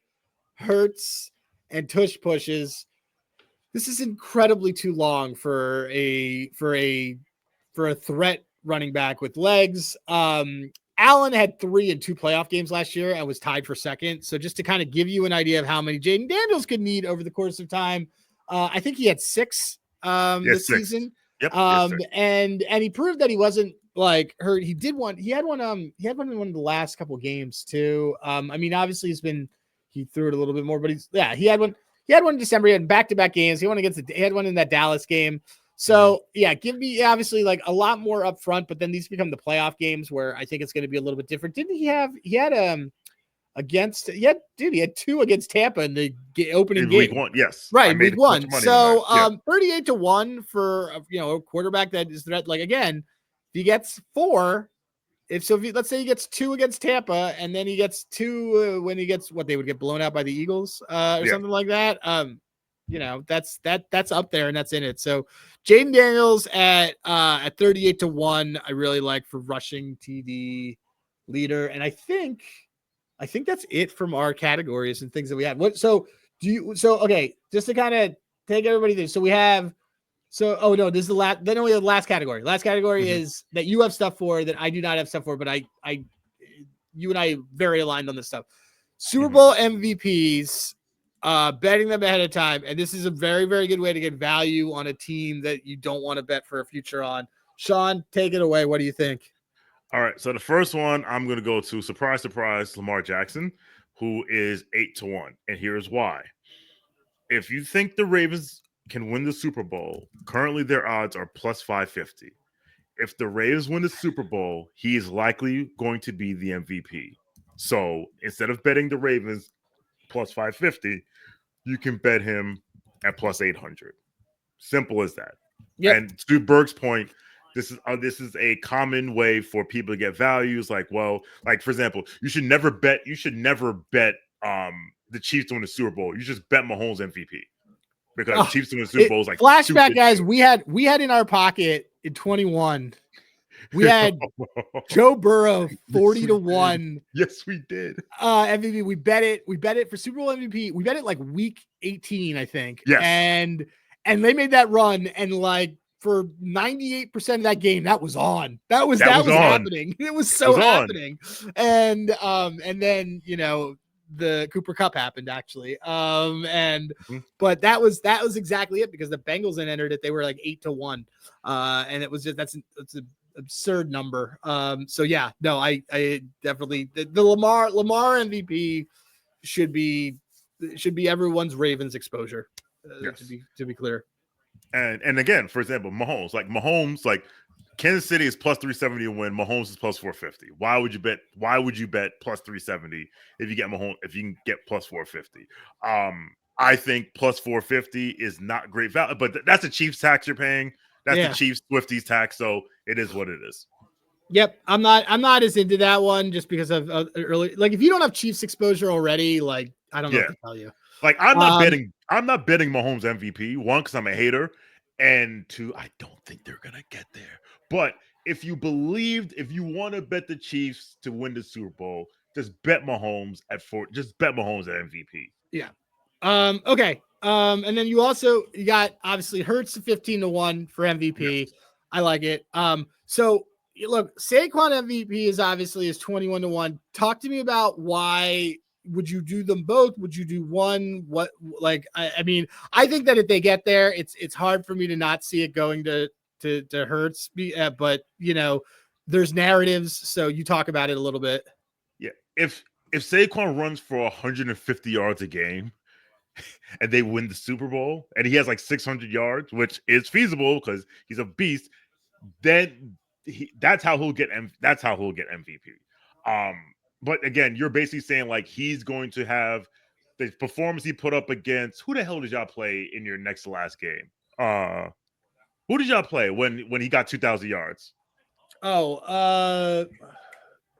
[SPEAKER 1] Hurts and tush pushes, this is incredibly too long for a threat running back with legs. Allen had 3 and 2 playoff games last year and was tied for second. So just to kind of give you an idea of how many Jayden Daniels could need over the course of time, I think he had 6 this season.
[SPEAKER 2] Yep.
[SPEAKER 1] And he proved that he wasn't hurt. He had one in one of the last couple of games too. I mean, obviously he threw it a little bit more, but he had one in December. He had back-to-back games. He had one in that Dallas game. So give me obviously a lot more up front, but then these become the playoff games where I think it's going to be a little bit different. Didn't he had 2 against Tampa in the opening game.
[SPEAKER 2] Week 1, yes.
[SPEAKER 1] Right, week 1. So 38-1 for a quarterback that is threat. Again, if he gets 4, let's say he gets 2 against Tampa, and then he gets 2 when he gets they would get blown out by the Eagles or something like that. That's up there and that's in it. So Jayden Daniels at 38-1, I really like for rushing TD leader. And I think that's it from our categories and things that we had. Okay, just to kind of take everybody through. So we have, this is the last, then we have the last category. Last category is that you have stuff for that I do not have stuff for, but you and I very aligned on this stuff. Super Bowl MVPs, betting them ahead of time. And this is a very, very good way to get value on a team that you don't want to bet for a future on. Shawn, take it away. What do you think?
[SPEAKER 2] All right. So the first one I'm going to go to, surprise, surprise, Lamar Jackson, who is 8-1. And here's why. If you think the Ravens can win the Super Bowl, currently their odds are plus 550. if the Ravens win the Super Bowl, he is likely going to be the MVP. So instead of betting the Ravens plus 550, you can bet him at plus 800. Simple as that.
[SPEAKER 1] Yep.
[SPEAKER 2] And to Berg's point, this is a common way for people to get values. Like, well, like for example, you should never bet the Chiefs to win the Super Bowl. You just bet Mahomes MVP because Chiefs to win the Super Bowl is like
[SPEAKER 1] flashback, guys. We had in our pocket in 21. We had Joe Burrow 40-1.
[SPEAKER 2] Yes, we did.
[SPEAKER 1] MVP. We bet it for Super Bowl MVP. We bet it like week 18, I think.
[SPEAKER 2] Yes.
[SPEAKER 1] And they made that run, and like for 98% of that game, that was on. That was happening. It was so happening. And then the Cooper Cup happened actually. But that was exactly it, because the Bengals then entered it. They were like 8-1. And it was just that's an absurd number. So yeah, no, I definitely the Lamar MVP should be everyone's Ravens exposure.
[SPEAKER 2] Yes.
[SPEAKER 1] To be clear.
[SPEAKER 2] And again, for example, Mahomes, like Kansas City is plus 370 to win. Mahomes is plus 450. Why would you bet plus 370 if you can get plus 450? I think plus 450 is not great value, but that's a Chiefs tax you're paying. That's the Chiefs Swifties tax, so it is what it is.
[SPEAKER 1] Yep, I'm not as into that one just because of early. Like, if you don't have Chiefs exposure already, like I don't know what to tell you.
[SPEAKER 2] Like, I'm not betting Mahomes MVP. One, because I'm a hater, and two, I don't think they're gonna get there. But if you want to bet the Chiefs to win the Super Bowl, just bet Mahomes at MVP.
[SPEAKER 1] Yeah. Okay. And then you got obviously Hurts 15-1 for MVP. Yes. I like it. So look, Saquon MVP is 21-1. Talk to me about why. Would you do them both? Would you do one? What, like, I mean, I think that if they get there, it's hard for me to not see it going to Hurts. But there's narratives. So you talk about it a little bit.
[SPEAKER 2] Yeah. If Saquon runs for 150 yards a game and they win the Super Bowl and he has like 600 yards, which is feasible because he's a beast, then that's how he'll get MVP. But again, you're basically saying like he's going to have the performance he put up against. Who the hell did y'all play in your next to last game? Who did y'all play when he got 2,000 yards?
[SPEAKER 1] Oh,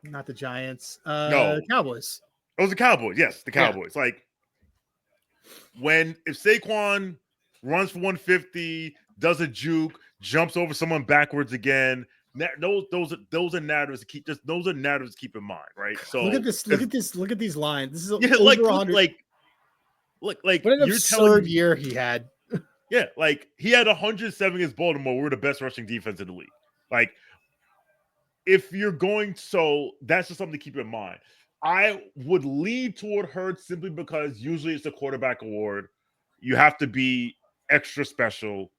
[SPEAKER 1] not the Giants. No, Cowboys.
[SPEAKER 2] It was the Cowboys. Yes, the Cowboys. Yeah. Like if Saquon runs for 150, does a juke, jumps over someone backwards again. Those are narratives to keep. Those are narratives to keep in mind, right? So
[SPEAKER 1] look at this. Look at these lines. This is over 100.
[SPEAKER 2] Like
[SPEAKER 1] what an absurd year he had.
[SPEAKER 2] Yeah, like he had 107 against Baltimore. We're the best rushing defense in the league. Like, if you're going, so that's just something to keep in mind. I would lean toward Hurts simply because usually it's a quarterback award. You have to be extra special.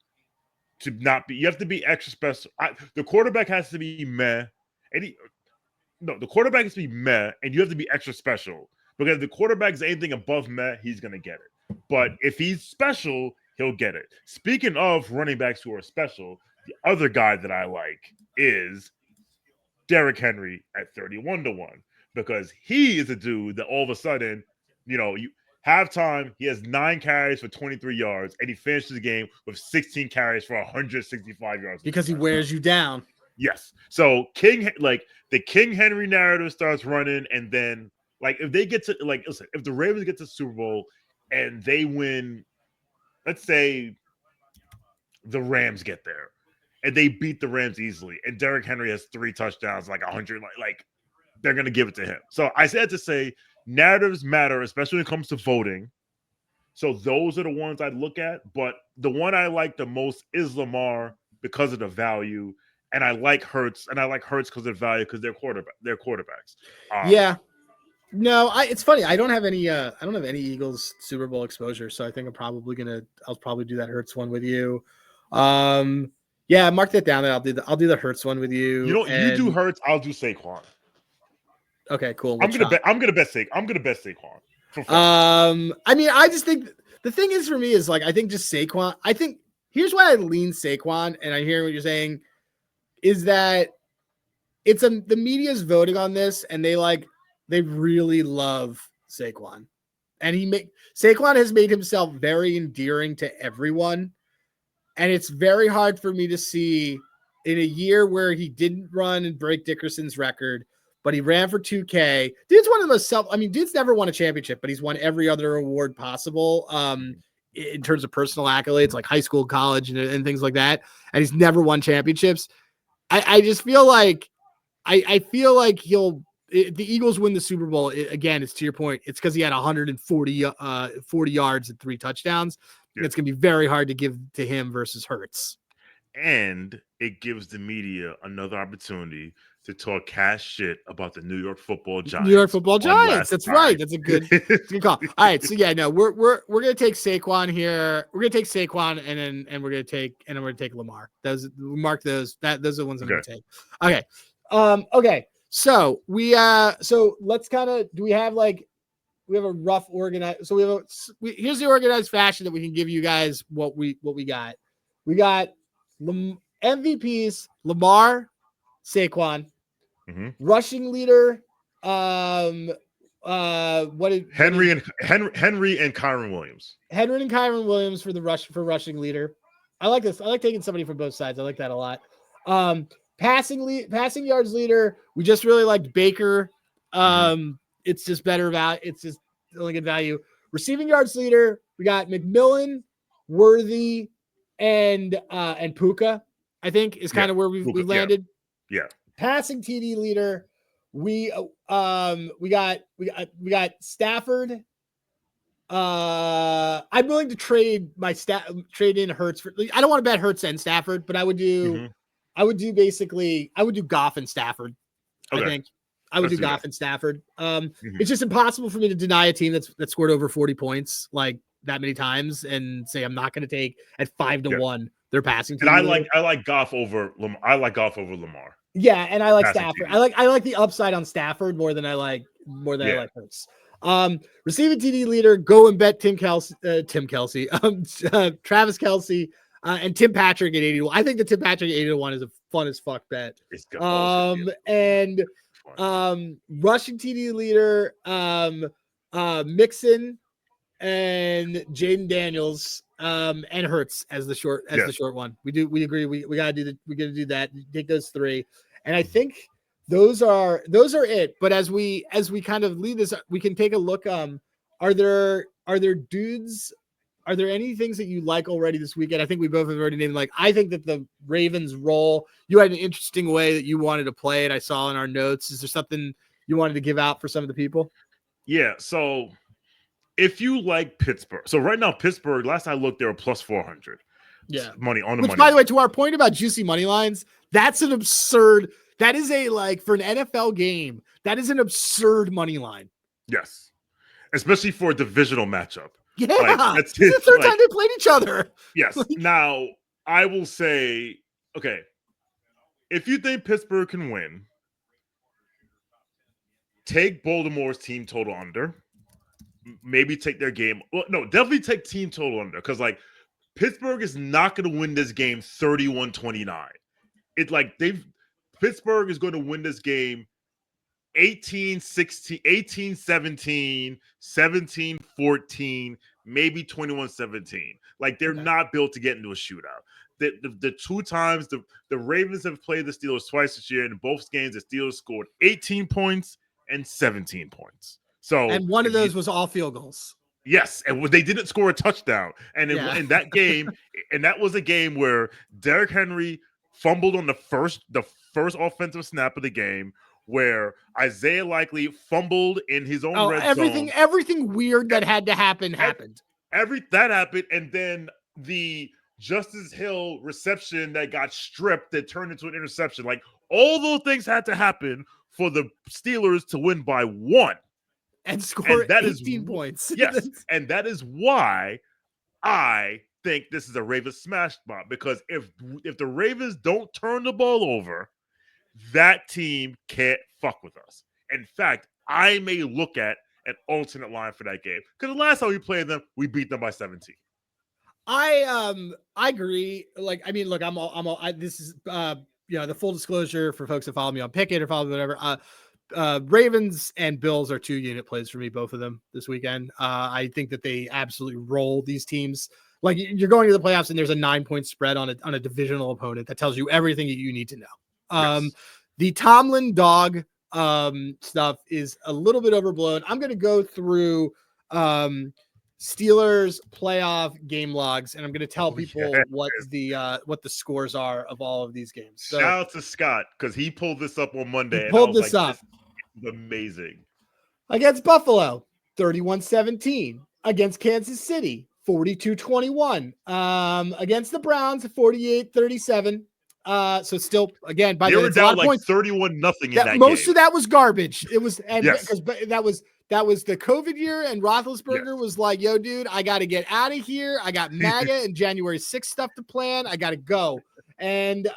[SPEAKER 2] You have to be extra special. The quarterback has to be meh. The quarterback has to be meh, and you have to be extra special because if the quarterback is anything above meh, he's going to get it. But if he's special, he'll get it. Speaking of running backs who are special, the other guy that I like is Derrick Henry at 31-1 because he is a dude that all of a sudden, halftime, he has 9 carries for 23 yards, and he finishes the game with 16 carries for 165 yards.
[SPEAKER 1] Because he wears you down.
[SPEAKER 2] Yes. So the King Henry narrative starts running, and then if they get to listen, if the Ravens get to the Super Bowl and they win, let's say the Rams get there and they beat the Rams easily, and Derrick Henry has 3 touchdowns, 100, they're gonna give it to him. So I said to say narratives matter, especially when it comes to voting. So those are the ones I'd look at. But the one I like the most is Lamar because of the value. And I like Hurts. And I like Hurts because of the value because they're quarterbacks.
[SPEAKER 1] Yeah. No, it's funny. I don't have any Eagles Super Bowl exposure. So I think I'll probably do that Hurts one with you. Yeah, mark that down. I'll do the Hurts one with you.
[SPEAKER 2] You do Hurts, I'll do Saquon.
[SPEAKER 1] Okay, cool.
[SPEAKER 2] I'm gonna bet Saquon.
[SPEAKER 1] I mean, I just think the thing is for me is I think just Saquon. I think here's why I lean Saquon, and I hear what you're saying. is that the media's voting on this, and they really love Saquon. And Saquon has made himself very endearing to everyone. And it's very hard for me to see in a year where he didn't run and break Dickerson's record, but he ran for 2K. Dude's one of the most dude's never won a championship, but he's won every other award possible in terms of personal accolades, like high school, college, and things like that. And he's never won championships. I just feel like I feel like the Eagles win the Super Bowl. Again, it's to your point. It's because he had 40 yards and 3 touchdowns. Yeah. It's going to be very hard to give to him versus Hurts.
[SPEAKER 2] And it gives the media another opportunity to talk cash shit about the New York Football Giants.
[SPEAKER 1] New York Football Giants. That's right. That's a good call. All right. So yeah, no, we're going to take Saquon here. We're going to take Saquon and we're going to take Lamar. Mark those. Those are the ones I'm going to take. Okay. Okay. So so let's kind of, we have a rough organized, so here's the organized fashion that we can give you guys what we got. We got MVPs, Lamar, Saquon, rushing leader.
[SPEAKER 2] Henry and Kyren Williams.
[SPEAKER 1] Henry and Kyren Williams for rushing leader. I like this. I like taking somebody from both sides. I like that a lot. Passing yards leader. We just really liked Baker. It's just better about. It's just really good value. Receiving yards leader. We got McMillan, Worthy, and Puka. I think is kind of where we've landed.
[SPEAKER 2] Yeah.
[SPEAKER 1] Passing TD leader. We got Stafford. I'm willing to trade in Hurts for. I don't want to bet Hurts and Stafford, but I would do. I would do Goff and Stafford. Okay. I think I would do Goff and Stafford. It's just impossible for me to deny a team that scored over 40 points like that many times and say I'm not going to take at 5-1 their passing team.
[SPEAKER 2] And I like Goff over Lamar. I like Goff over Lamar.
[SPEAKER 1] Yeah, and I like Stafford. I like the upside on Stafford more than I like Hurts. Receiving TD leader, go and bet Travis Kelce, and Tim Patrick at 81. I think the Tim Patrick at 81 is a fun as fuck bet.
[SPEAKER 2] It's good.
[SPEAKER 1] And rushing TD leader, Mixon and Jayden Daniels, and Hurts as the short one. We agree. We gotta do that. Take those 3, and I think those are it. But as we kind of leave this, we can take a look. Are there dudes? Are there any things that you like already this weekend? I think we both have already named. I think that the Ravens roll. You had an interesting way that you wanted to play it. I saw in our notes. Is there something you wanted to give out for some of the people?
[SPEAKER 2] Yeah. So if you like Pittsburgh, so right now Pittsburgh, last I looked, they were plus 400.
[SPEAKER 1] Yeah,
[SPEAKER 2] money on the
[SPEAKER 1] money.
[SPEAKER 2] Which,
[SPEAKER 1] by the way, to our point about juicy money lines, that's an absurd. That is for an NFL game. That is an absurd money line.
[SPEAKER 2] Yes, especially for a divisional matchup.
[SPEAKER 1] Yeah, it's the third time they played each other.
[SPEAKER 2] Yes. Now, I will say, okay, if you think Pittsburgh can win, take Baltimore's team total under. Maybe take their game. Well, no, definitely take team total under because, Pittsburgh is not going to win this game 31-29. Pittsburgh is going to win this game 18-16, 18-17, 17-14, maybe 21-17. They're not built to get into a shootout. The 2 times the Ravens have played the Steelers twice this year, and in both games the Steelers scored 18 points and 17 points.
[SPEAKER 1] And one of those was all field goals.
[SPEAKER 2] Yes, and they didn't score a touchdown. And in that game, and that was a game where Derrick Henry fumbled on the first offensive snap of the game, where Isaiah Likely fumbled in his own red zone.
[SPEAKER 1] Everything weird that had to happen happened.
[SPEAKER 2] That happened, and then the Justice Hill reception that got stripped that turned into an interception. All those things had to happen for the Steelers to win by 1.
[SPEAKER 1] And score 18 points.
[SPEAKER 2] Yes, and that is why I think this is a Ravens smash spot, because if the Ravens don't turn the ball over, that team can't fuck with us. In fact, I may look at an alternate line for that game because the last time we played them, we beat them by 17.
[SPEAKER 1] I agree. Look, this is the full disclosure for folks that follow me on Pickett or follow me whatever. Ravens and Bills are 2-unit plays for me, both of them this weekend. I think that they absolutely roll these teams. Like, you're going to the playoffs and there's a 9-point spread on a divisional opponent that tells you everything that you need to know.
[SPEAKER 2] Yes.
[SPEAKER 1] The Tomlin dog stuff is a little bit overblown. I'm going to go through Steelers playoff game logs, and I'm going to tell people what the scores are of all of these games. So,
[SPEAKER 2] shout out to Scott, because he pulled this up on Monday.
[SPEAKER 1] He pulled this up.
[SPEAKER 2] This is amazing.
[SPEAKER 1] Against Buffalo, 31-17. Against Kansas City, 42-21. Against the Browns, 48-37. So still, again, by
[SPEAKER 2] they
[SPEAKER 1] the way,
[SPEAKER 2] were down like
[SPEAKER 1] points.
[SPEAKER 2] 31-0 in that
[SPEAKER 1] most
[SPEAKER 2] game.
[SPEAKER 1] of that was garbage. It was, and
[SPEAKER 2] Yes.
[SPEAKER 1] because that was the COVID year, and Roethlisberger was like, "Yo, dude, I got to get out of here. I got MAGA and January 6th stuff to plan. I got to go." And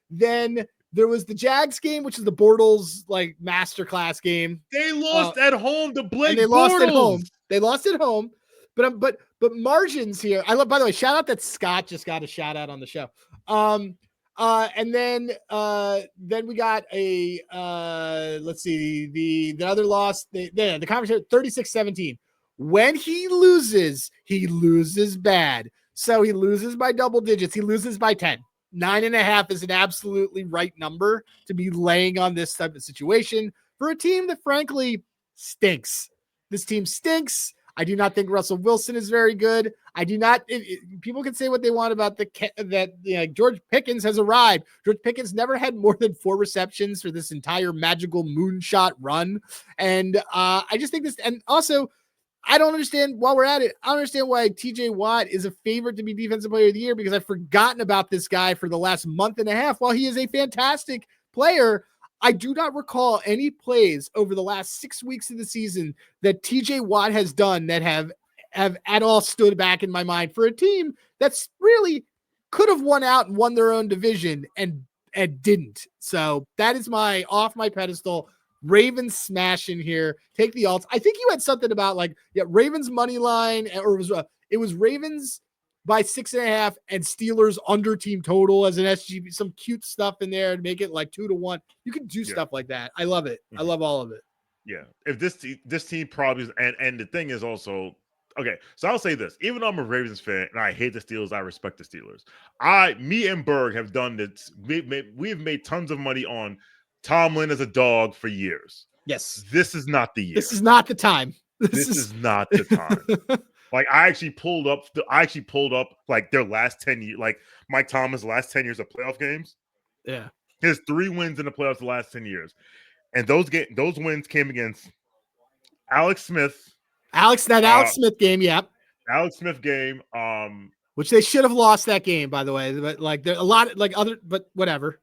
[SPEAKER 1] then there was the Jags game, which is the Bortles like masterclass game.
[SPEAKER 2] They lost at home to Blake.
[SPEAKER 1] And they
[SPEAKER 2] Bortles.
[SPEAKER 1] lost at home. They lost at home. But margins here. I love. By the way, shout out that Scott just got a shout out on the show. And then we got a let's see, the other loss, the conversation 36-17. When he loses bad. So he loses by double digits. He loses by 10. 9.5 is an absolutely right number to be laying on this type of situation for a team that frankly stinks. This team stinks. I do not think Russell Wilson is very good. I do not. People can say what they want about George Pickens has arrived. George Pickens never had more than 4 receptions for this entire magical moonshot run, and I just think this. And also, I don't understand. While we're at it, I don't understand why T.J. Watt is a favorite to be Defensive Player of the Year, because I've forgotten about this guy for the last month and a half. While he is a fantastic player, I do not recall any plays over the last 6 weeks of the season that TJ Watt has done that have at all stood back in my mind for a team that's really could have won out and won their own division and didn't. So that is my off my pedestal. Ravens smash in here. Take the alts. I think you had something about Ravens money line, or it was Ravens by 6.5 and Steelers under team total as an SGP, some cute stuff in there to make it like 2-1. You can do stuff like that. I love it. Mm-hmm. I love all of it.
[SPEAKER 2] Yeah. If this team probably, and the thing is also, okay, so I'll say this, even though I'm a Ravens fan and I hate the Steelers, I respect the Steelers. Me and Berg have done this. We've made tons of money on Tomlin as a dog for years.
[SPEAKER 1] Yes.
[SPEAKER 2] This is not the year.
[SPEAKER 1] This is not the time.
[SPEAKER 2] This is not the time. Like, I actually pulled up like their last 10 years, like Mike Thomas' last 10 years of playoff games.
[SPEAKER 1] Yeah.
[SPEAKER 2] His 3 wins in the playoffs the last 10 years. And those wins came against Alex Smith.
[SPEAKER 1] Alex Smith game, yeah.
[SPEAKER 2] Alex Smith game.
[SPEAKER 1] Which they should have lost that game, by the way. But like there a lot of, like other, but whatever.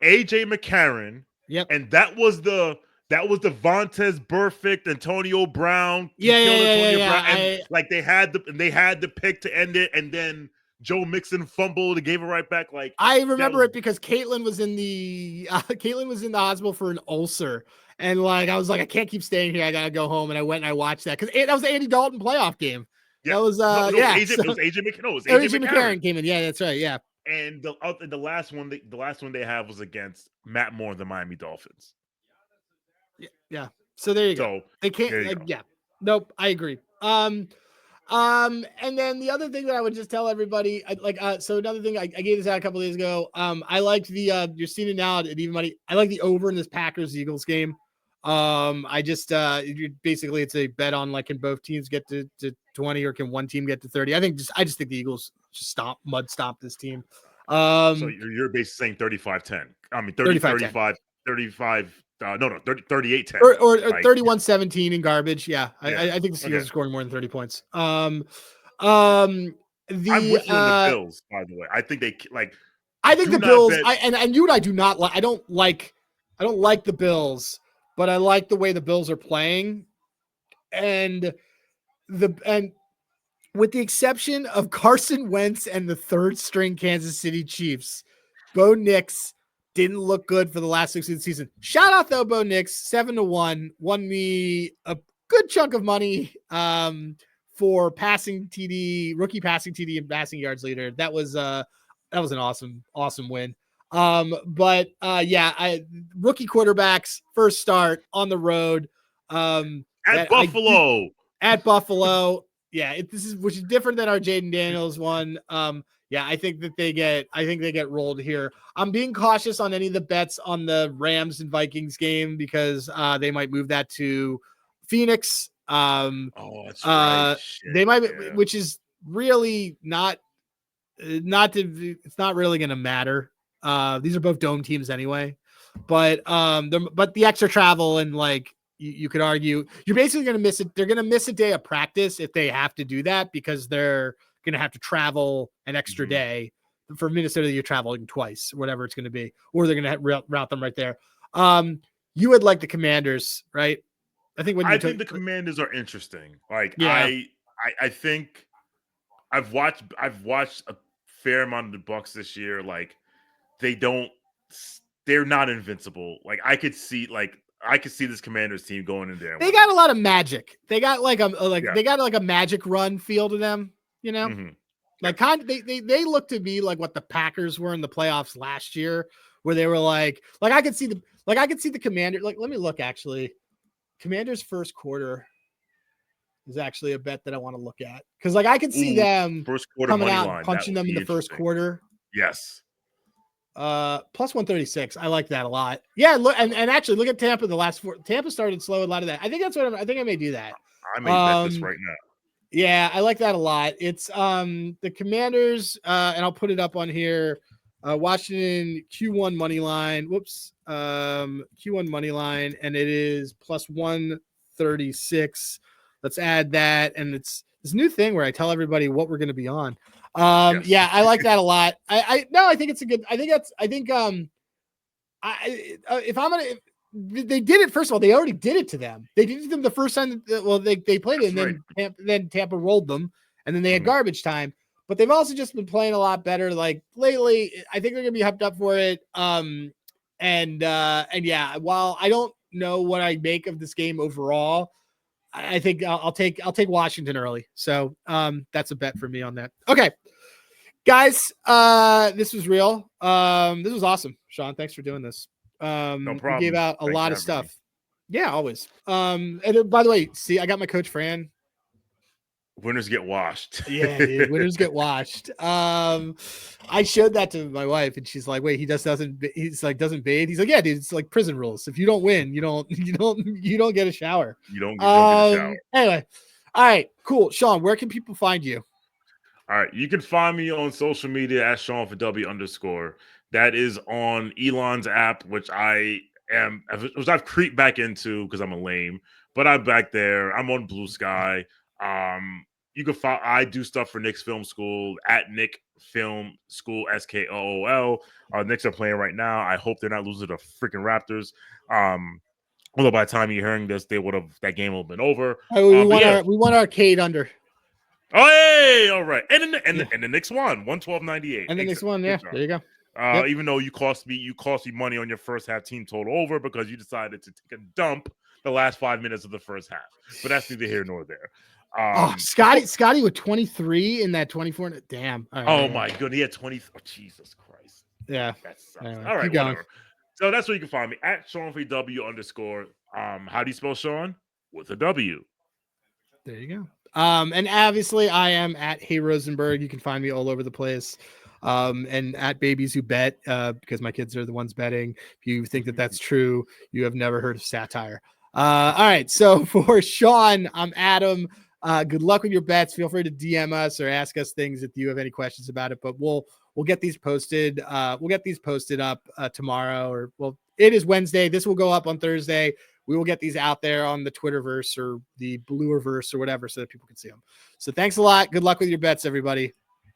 [SPEAKER 2] AJ McCarron.
[SPEAKER 1] Yep.
[SPEAKER 2] And that was the Vontaze Burfict, Antonio Brown.
[SPEAKER 1] Yeah.
[SPEAKER 2] And like they had the pick to end it, and then Joe Mixon fumbled and gave it right back. Like,
[SPEAKER 1] I remember it because Caitlin was in the hospital for an ulcer, and like I was like, I can't keep staying here. I gotta go home, and I went and I watched that because that was the Andy Dalton playoff game. Yeah. That was
[SPEAKER 2] it was AJ
[SPEAKER 1] McCarron came in. Yeah, that's right. Yeah.
[SPEAKER 2] And the last one they have was against Matt Moore and the Miami Dolphins.
[SPEAKER 1] Yeah. So there you go. They can't. Yeah. Nope. I agree. And then the other thing that I would just tell everybody, so another thing, I gave this out a couple of days ago. I liked you're seeing it now at even money. I like the over in this Packers Eagles game. I just basically it's a bet on like, can both teams get to 20 or can one team get to 30? I just think the Eagles just mud stomp this team.
[SPEAKER 2] So you're basically saying 35-10. I mean 35 38-10
[SPEAKER 1] or 31-17 in garbage. Yeah. I think the Steelers are scoring more than 30 points. I'm with you on
[SPEAKER 2] the Bills, by the way. I think
[SPEAKER 1] I think the Bills and you and I do not like, I don't like the Bills, but I like the way the Bills are playing. And with the exception of Carson Wentz and the third string Kansas City Chiefs, Bo Nix didn't look good for the last 6 weeks of the season. Shout out though, Bo Nix, 7-1, won me a good chunk of money for passing TD, rookie passing TD and passing yards leader. That was That was an awesome win. But rookie quarterbacks first start on the road.
[SPEAKER 2] At Buffalo.
[SPEAKER 1] At Buffalo. Yeah, which is different than our Jayden Daniels one. I think they get rolled here. I'm being cautious on any of the bets on the Rams and Vikings game because they might move that to Phoenix.
[SPEAKER 2] That's right.
[SPEAKER 1] They might, which is really it's not really going to matter. These are both dome teams anyway, but the extra travel and like you could argue you're basically going to miss it. They're going to miss a day of practice if they have to do that because they're going to have to travel an extra day. For Minnesota, you're traveling twice, whatever it's going to be, or they're going to route them right there. You would like the Commanders, right? I think the
[SPEAKER 2] Commanders are interesting. Like I think I've watched a fair amount of the Bucs this year. Like they're not invincible. Like I could see this Commanders team going in there.
[SPEAKER 1] They got a lot of magic. They got they got like a magic run feel to them, you know? Mm-hmm. Like they look to be like what the Packers were in the playoffs last year, where they were like I could see the Commanders. Like, let me look actually. Commanders first quarter is actually a bet that I want to look at because I could see them
[SPEAKER 2] first quarter
[SPEAKER 1] coming out and punching them in the first quarter.
[SPEAKER 2] Yes.
[SPEAKER 1] Plus 136. I like that a lot. Yeah, look and actually look at Tampa. The last four. Tampa started slow. A lot of that. I think that's what I think I may do that.
[SPEAKER 2] I may bet this right now.
[SPEAKER 1] Yeah, I like that a lot. It's the Commanders, and I'll put it up on here. Washington Q1 money line. Q1 money line, and it is plus 136. Let's add that, and it's this new thing where I tell everybody what we're going to be on. Yes. Yeah, I like that a lot. I think it's a good. They did it. First of all, they already did it to them. They did it to them the first time. They played it, and then Tampa rolled them, and then they had garbage time. But they've also just been playing a lot better. Like lately, I think they're gonna be hyped up for it. And while I don't know what I make of this game overall, I think I'll take Washington early. So that's a bet for me on that. Okay, guys, this was real. This was awesome, Shawn. Thanks for doing this.
[SPEAKER 2] No problem.
[SPEAKER 1] You gave out a lot of stuff. Yeah, always. And by the way, see, I got my coach Fran.
[SPEAKER 2] Winners get washed.
[SPEAKER 1] Yeah, dude, winners get washed. I showed that to my wife, and she's like, "Wait, he doesn't bathe." He's like, "Yeah, dude, it's like prison rules. If you don't win, you don't get a shower.
[SPEAKER 2] You don't get a shower."
[SPEAKER 1] Anyway, all right, cool. Shawn, where can people find you?
[SPEAKER 2] All right, you can find me on social media at @ShawnForW_. That is on Elon's app, which I've creeped back into because I'm a lame, but I'm back there. I'm on Blue Sky. You can follow. I do stuff for Knicks Film School at Nick Film School SKOOL. Knicks are playing right now. I hope they're not losing to freaking Raptors. Although by the time you're hearing this, that game will have been over.
[SPEAKER 1] We won Arcade under.
[SPEAKER 2] Oh, hey, all right, and the Knicks won 112-98.
[SPEAKER 1] And the Knicks won, yeah. There you go.
[SPEAKER 2] Even though you cost me money on your first half team total over because you decided to take a dump the last 5 minutes of the first half. But that's neither here nor there.
[SPEAKER 1] Scotty with 23 in that 24. Damn.
[SPEAKER 2] Right, my goodness. He had 20. Oh, Jesus Christ.
[SPEAKER 1] Yeah.
[SPEAKER 2] That sucks. Anyway, all right, whatever. So that's where you can find me at ShawnFW_. How do you spell Shawn? With a W.
[SPEAKER 1] There you go. And obviously I am at Hey Rosenberg. You can find me all over the place. And at Babies Who Bet, because my kids are the ones betting. If you think that that's true, you have never heard of satire. All right. So for Shawn, I'm Adam. Good luck with your bets. Feel free to DM us or ask us things if you have any questions about it, but we'll get these posted. We'll get these posted up tomorrow, it is Wednesday. This will go up on Thursday. We will get these out there on the Twitterverse or the Bluerverse or whatever so that people can see them. So thanks a lot. Good luck with your bets, everybody.